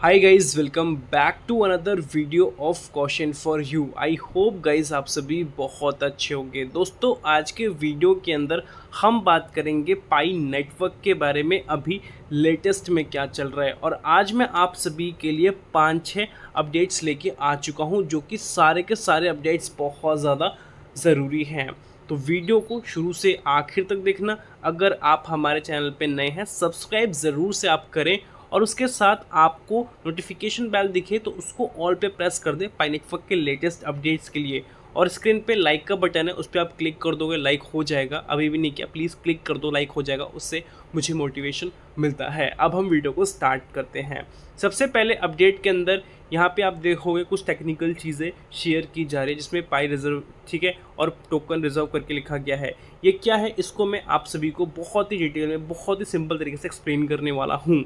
Hi guys, welcome back to another video of question for you. I hope guys आप सभी बहुत अच्छे होंगे। दोस्तों, आज के वीडियो के अंदर हम बात करेंगे पाई नेटवर्क के बारे में, अभी लेटेस्ट में क्या चल रहा है। और आज मैं आप सभी के लिए 5-6 अपडेट्स लेके आ चुका हूँ, जो कि सारे के सारे अपडेट्स बहुत ज़्यादा ज़रूरी हैं। तो वीडियो को शुरू से आखिर तक देखना। अगर आप हमारे चैनल पे नए हैं, सब्सक्राइब ज़रूर से आप करें और उसके साथ आपको नोटिफिकेशन बेल दिखे तो उसको ऑल पे प्रेस कर दें पाई नेटवर्क के लेटेस्ट अपडेट्स के लिए। और स्क्रीन पे लाइक का बटन है, उस पर आप क्लिक कर दोगे, लाइक हो जाएगा। अभी भी नहीं किया, प्लीज़ क्लिक कर दो, लाइक हो जाएगा, उससे मुझे मोटिवेशन मिलता है। अब हम वीडियो को स्टार्ट करते हैं। सबसे पहले अपडेट के अंदर यहाँ पे आप देखोगे कुछ टेक्निकल चीज़ें शेयर की जा रही है, जिसमें पाई रिजर्व, ठीक है, और टोकन रिजर्व करके लिखा गया है। ये क्या है, इसको मैं आप सभी को बहुत ही डिटेल में, बहुत ही सिंपल तरीके से एक्सप्लेन करने वाला हूँ।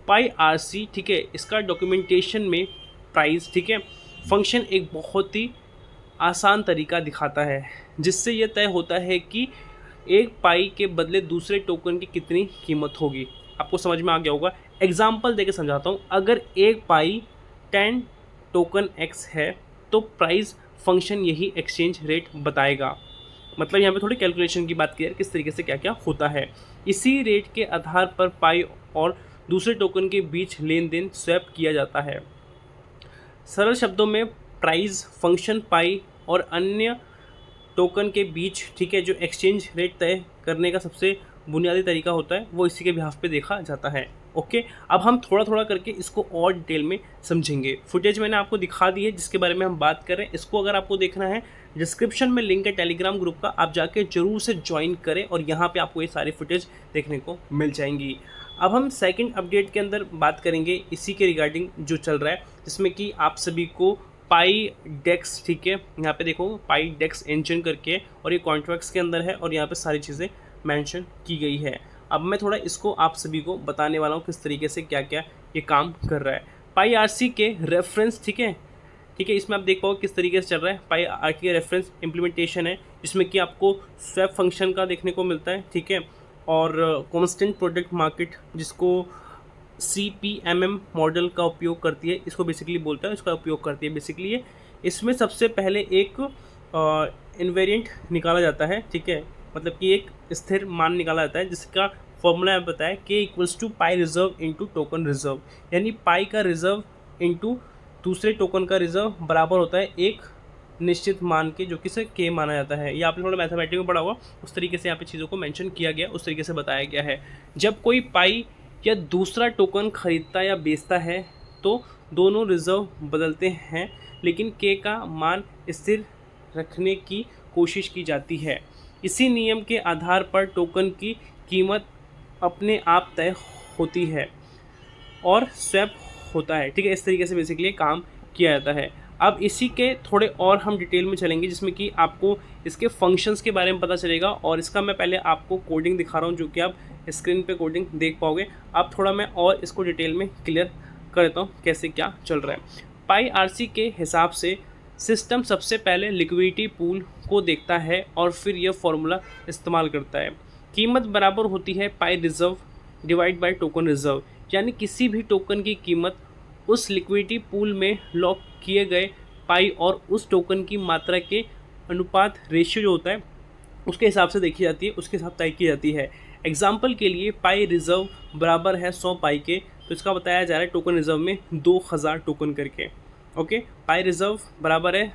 पाई आरसी, ठीक है, इसका डॉक्यूमेंटेशन में प्राइस, ठीक है, फंक्शन एक बहुत ही आसान तरीका दिखाता है, जिससे यह तय होता है कि एक पाई के बदले दूसरे टोकन की कितनी कीमत होगी। आपको समझ में आ गया होगा। एग्जाम्पल देके समझाता हूँ। अगर एक पाई 10 टोकन एक्स है तो प्राइस फंक्शन यही एक्सचेंज रेट बताएगा। मतलब यहाँ पे थोड़ी कैलकुलेशन की बात की है, किस तरीके से क्या क्या होता है। इसी रेट के आधार पर पाई और दूसरे टोकन के बीच लेन देन स्वैप किया जाता है। सरल शब्दों में प्राइस फंक्शन पाई और अन्य टोकन के बीच, ठीक है, जो एक्सचेंज रेट तय करने का सबसे बुनियादी तरीका होता है, वो इसी के बिहाफ पे देखा जाता है। ओके, अब हम थोड़ा थोड़ा करके इसको और डिटेल में समझेंगे। फुटेज मैंने आपको दिखा दी है जिसके बारे में हम बात कर रहे हैं। इसको अगर आपको देखना है, डिस्क्रिप्शन में लिंक है टेलीग्राम ग्रुप का, आप जाके जरूर से ज्वाइन करें और यहाँ पे आपको ये सारी फुटेज देखने को मिल जाएंगी। अब हम सेकंड अपडेट के अंदर बात करेंगे इसी के रिगार्डिंग जो चल रहा है, जिसमें कि आप सभी को पाई डेक्स, ठीक है, यहाँ पे देखो पाई डेक्स इंजन करके, और ये कॉन्ट्रैक्ट्स के अंदर है और यहाँ पे सारी चीज़ें मेंशन की गई है। अब मैं थोड़ा इसको आप सभी को बताने वाला हूँ किस तरीके से क्या क्या ये काम कर रहा है। पाई आरसी के रेफरेंस, ठीक है, ठीक है, इसमें आप देख पाओ किस तरीके से चल रहा है। पाई आरसी के रेफरेंस इम्प्लीमेंटेशन है, जिसमें कि आपको स्वैप फंक्शन का देखने को मिलता है, ठीक है, और कांस्टेंट प्रोडक्ट मार्केट, जिसको CPMM मॉडल का उपयोग करती है, इसको बेसिकली बोलता है, इसका उपयोग करती है बेसिकली ये। इसमें सबसे पहले एक इन्वेरिएंट निकाला जाता है, ठीक है, मतलब कि एक स्थिर मान निकाला जाता है, जिसका फॉर्मूला बताया K equals to pi reserve into token reserve. यानी पाई का रिजर्व इंटू दूसरे टोकन का रिजर्व बराबर होता है एक निश्चित मान के, जो कि से K माना जाता है। ये आपने थोड़ा मैथमेटिक्स में पढ़ा हुआ, उस तरीके से यहाँ पे चीज़ों को मेंशन किया गया, उस तरीके से बताया गया है। जब कोई पाई या दूसरा टोकन खरीदता या बेचता है तो दोनों रिजर्व बदलते हैं, लेकिन K का मान स्थिर रखने की कोशिश की जाती है। इसी नियम के आधार पर टोकन की कीमत अपने आप तय होती है और स्वैप होता है, ठीक है। इस तरीके से बेसिकली काम किया जाता है। अब इसी के थोड़े और हम डिटेल में चलेंगे, जिसमें कि आपको इसके फंक्शंस के बारे में पता चलेगा। और इसका मैं पहले आपको कोडिंग दिखा रहा हूँ, जो कि आप स्क्रीन पे कोडिंग देख पाओगे। अब थोड़ा मैं और इसको डिटेल में क्लियर कर देता हूँ कैसे क्या चल रहा है। पाई आरसी के हिसाब से सिस्टम सबसे पहले लिक्विडिटी पूल को देखता है और फिर यह फॉर्मूला इस्तेमाल करता है। कीमत बराबर होती है pi reserve divide by token reserve, यानी किसी भी टोकन की कीमत उस लिक्विडिटी पूल में लॉक किए गए पाई और उस टोकन की मात्रा के अनुपात, रेशियो जो होता है, उसके हिसाब से देखी जाती है, उसके हिसाब तय की जाती है। एग्जाम्पल के लिए पाई रिजर्व बराबर है 100 पाई के, तो इसका बताया जा रहा है टोकन रिजर्व में 2000 टोकन करके। ओके, पाई रिजर्व बराबर है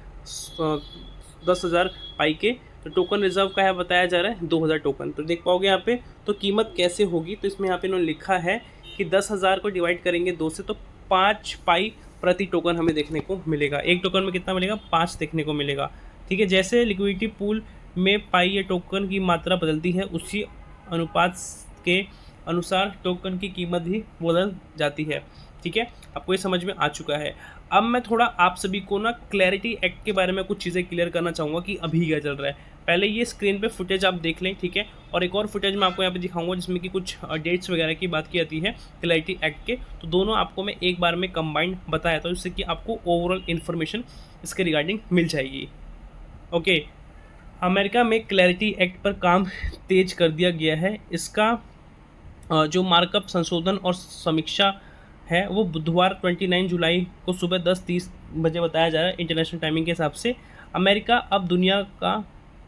10,000 पाई के, तो टोकन रिजर्व का है बताया जा रहा है 2000 टोकन। तो देख पाओगे यहाँ पे तो कीमत कैसे होगी। तो इसमें यहाँ पे इन्होंने लिखा है कि 10,000 को डिवाइड करेंगे 2 से, तो 5 पाई प्रति टोकन हमें देखने को मिलेगा। एक टोकन में कितना मिलेगा, 5 देखने को मिलेगा, ठीक है। जैसे लिक्विडिटी पूल में पाई या टोकन की मात्रा बदलती है, उसी अनुपात के अनुसार टोकन की कीमत भी बदल जाती है, ठीक है। आपको ये समझ में आ चुका है। अब मैं थोड़ा आप सभी को ना क्लैरिटी एक्ट के बारे में कुछ चीज़ें क्लियर करना चाहूँगा कि अभी क्या चल रहा है। पहले ये स्क्रीन पे फुटेज आप देख लें, ठीक है, और एक और फुटेज मैं आपको यहाँ पे दिखाऊंगा, जिसमें कि कुछ डेट्स वगैरह की बात की जाती है क्लैरिटी एक्ट के। तो दोनों आपको मैं एक बार में कंबाइंड बताया था, जिससे कि आपको ओवरऑल इन्फॉर्मेशन इसके रिगार्डिंग मिल जाएगी। ओके, अमेरिका में क्लैरिटी एक्ट पर काम तेज कर दिया गया है। इसका जो मार्कअप, संशोधन और समीक्षा है वो बुधवार 29 जुलाई को सुबह 10:30 बजे बताया जा रहा है इंटरनेशनल टाइमिंग के हिसाब से। अमेरिका अब दुनिया का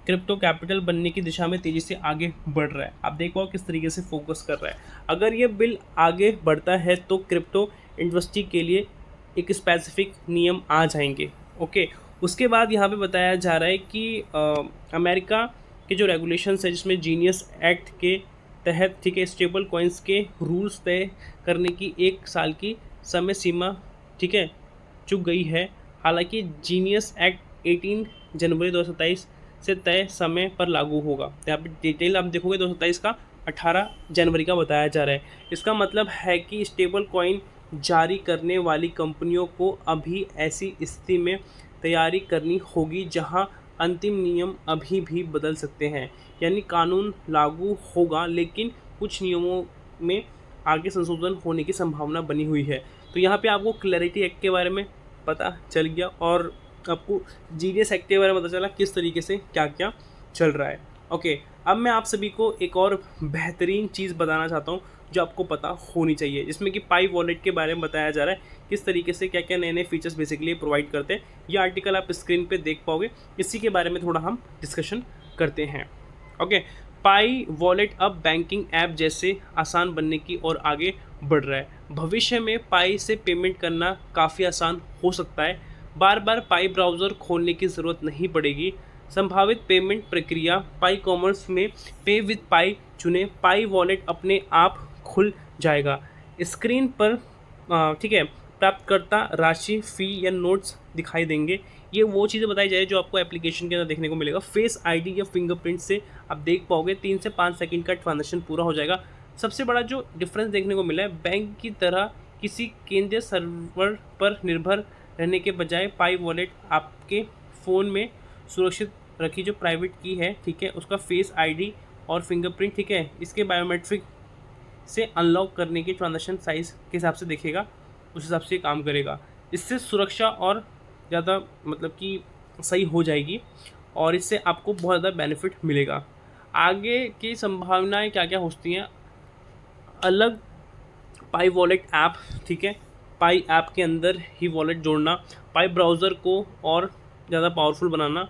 क्रिप्टो कैपिटल बनने की दिशा में तेज़ी से आगे बढ़ रहा है। आप देख पाओ किस तरीके से फोकस कर रहा है। अगर ये बिल आगे बढ़ता है तो क्रिप्टो इंडस्ट्री के लिए एक स्पेसिफिक नियम आ जाएंगे। ओके, उसके बाद यहाँ पे बताया जा रहा है कि अमेरिका के जो रेगुलेशंस है जिसमें जीनियस एक्ट के तहत ठीक है स्टेबल कॉइन्स के रूल्स तय करने की 1 साल की समय सीमा ठीक है चुक गई है। हालांकि जीनियस एक्ट 18 जनवरी 2027 से तय समय पर लागू होगा। यहाँ पे डिटेल आप देखोगे 2027 का 18 जनवरी का बताया जा रहा है। इसका मतलब है कि स्टेबल कॉइन जारी करने वाली कंपनियों को अभी ऐसी स्थिति में तैयारी करनी होगी जहां अंतिम नियम अभी भी बदल सकते हैं। यानी कानून लागू होगा लेकिन कुछ नियमों में आगे संशोधन होने की संभावना बनी हुई है। तो यहाँ पे आपको क्लैरिटी एक्ट के बारे में पता चल गया और आपको जीनियस एक्ट के बारे में पता चला किस तरीके से क्या क्या चल रहा है। ओके, अब मैं आप सभी को एक और बेहतरीन चीज़ बताना चाहता हूँ जो आपको पता होनी चाहिए, जिसमें कि पाई वॉलेट के बारे में बताया जा रहा है किस तरीके से क्या क्या नए नए फीचर्स बेसिकली प्रोवाइड करते हैं। ये आर्टिकल आप स्क्रीन पे देख पाओगे, इसी के बारे में थोड़ा हम डिस्कशन करते हैं। ओके, पाई वॉलेट अब बैंकिंग ऐप जैसे आसान बनने की ओर आगे बढ़ रहा है। भविष्य में पाई से पेमेंट करना काफ़ी आसान हो सकता है। बार बार पाई ब्राउज़र खोलने की ज़रूरत नहीं पड़ेगी। संभावित पेमेंट प्रक्रिया पाई कॉमर्स में पे विद पाई चुने, पाई वॉलेट अपने आप खुल जाएगा। स्क्रीन पर ठीक है प्राप्तकर्ता राशि फ़ी या नोट्स दिखाई देंगे। ये वो चीज़ें बताई जाए जो आपको एप्लीकेशन के अंदर देखने को मिलेगा। फेस आईडी या फिंगरप्रिंट से आप देख पाओगे 3 से 5 सेकंड का ट्रांजेक्शन पूरा हो जाएगा। सबसे बड़ा जो डिफरेंस देखने को मिला है, बैंक की तरह किसी केंद्रीय सर्वर पर निर्भर रहने के बजाय पाई वॉलेट आपके फ़ोन में सुरक्षित रखी जो प्राइवेट की है ठीक है उसका फेस आईडी और फिंगरप्रिंट ठीक है इसके बायोमेट्रिक से अनलॉक करने के ट्रांजेक्शन साइज़ के हिसाब से देखेगा, उस हिसाब से काम करेगा। इससे सुरक्षा और ज़्यादा मतलब कि सही हो जाएगी और इससे आपको बहुत ज़्यादा बेनिफिट मिलेगा। आगे की संभावनाएं क्या क्या होती हैं, अलग पाई वॉलेट ऐप ठीक है, पाई ऐप के अंदर ही वॉलेट जोड़ना, पाई ब्राउज़र को और ज़्यादा पावरफुल बनाना,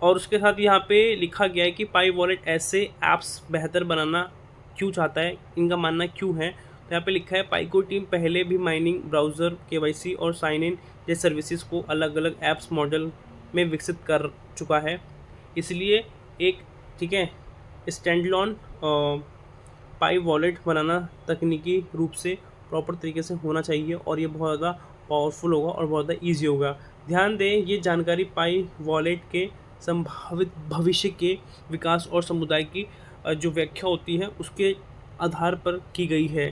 और उसके साथ यहाँ पे लिखा गया है कि पाई वॉलेट ऐसे ऐप्स बेहतर बनाना क्यों चाहता है, इनका मानना क्यों है। तो यहाँ पे लिखा है पाइको टीम पहले भी माइनिंग, ब्राउज़र, केवाईसी और साइन इन जैसे सर्विसेज को अलग अलग ऐप्स मॉडल में विकसित कर चुका है। इसलिए एक ठीक है स्टैंडअलोन पाई वॉलेट बनाना तकनीकी रूप से प्रॉपर तरीके से होना चाहिए और ये बहुत ज़्यादा पावरफुल होगा और बहुत ज़्यादा ईजी होगा। ध्यान दें ये जानकारी पाई वॉलेट के संभावित भविष्य के विकास और समुदाय की जो व्याख्या होती है उसके आधार पर की गई है।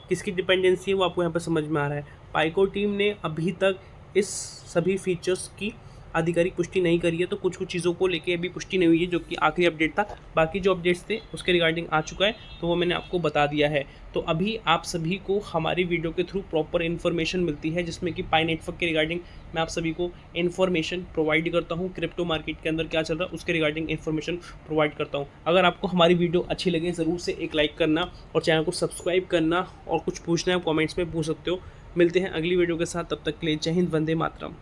किसकी डिपेंडेंसी है वो आपको यहाँ पर समझ में आ रहा है। पाइको टीम ने अभी तक इस सभी फीचर्स की आधिकारिक पुष्टि नहीं करी है, तो कुछ कुछ चीज़ों को लेके अभी पुष्टि नहीं हुई है जो कि आखिरी अपडेट था। बाकी जो अपडेट्स थे उसके रिगार्डिंग आ चुका है तो वो मैंने आपको बता दिया है। तो अभी आप सभी को हमारी वीडियो के थ्रू प्रॉपर इन्फॉर्मेशन मिलती है जिसमें कि पाई नेटवर्क के रिगार्डिंग मैं आप सभी को इन्फॉर्मेशन प्रोवाइड करता हूँ, क्रिप्टो मार्केट के अंदर क्या चल रहा है उसके रिगार्डिंग इन्फॉर्मेशन प्रोवाइड करता हूँ। अगर आपको हमारी वीडियो अच्छी लगे ज़रूर से एक लाइक करना और चैनल को सब्सक्राइब करना, और कुछ पूछना है कॉमेंट्स में पूछ सकते हो। मिलते हैं अगली वीडियो के साथ, तब तक के लिए जय हिंद, वंदे मातरम।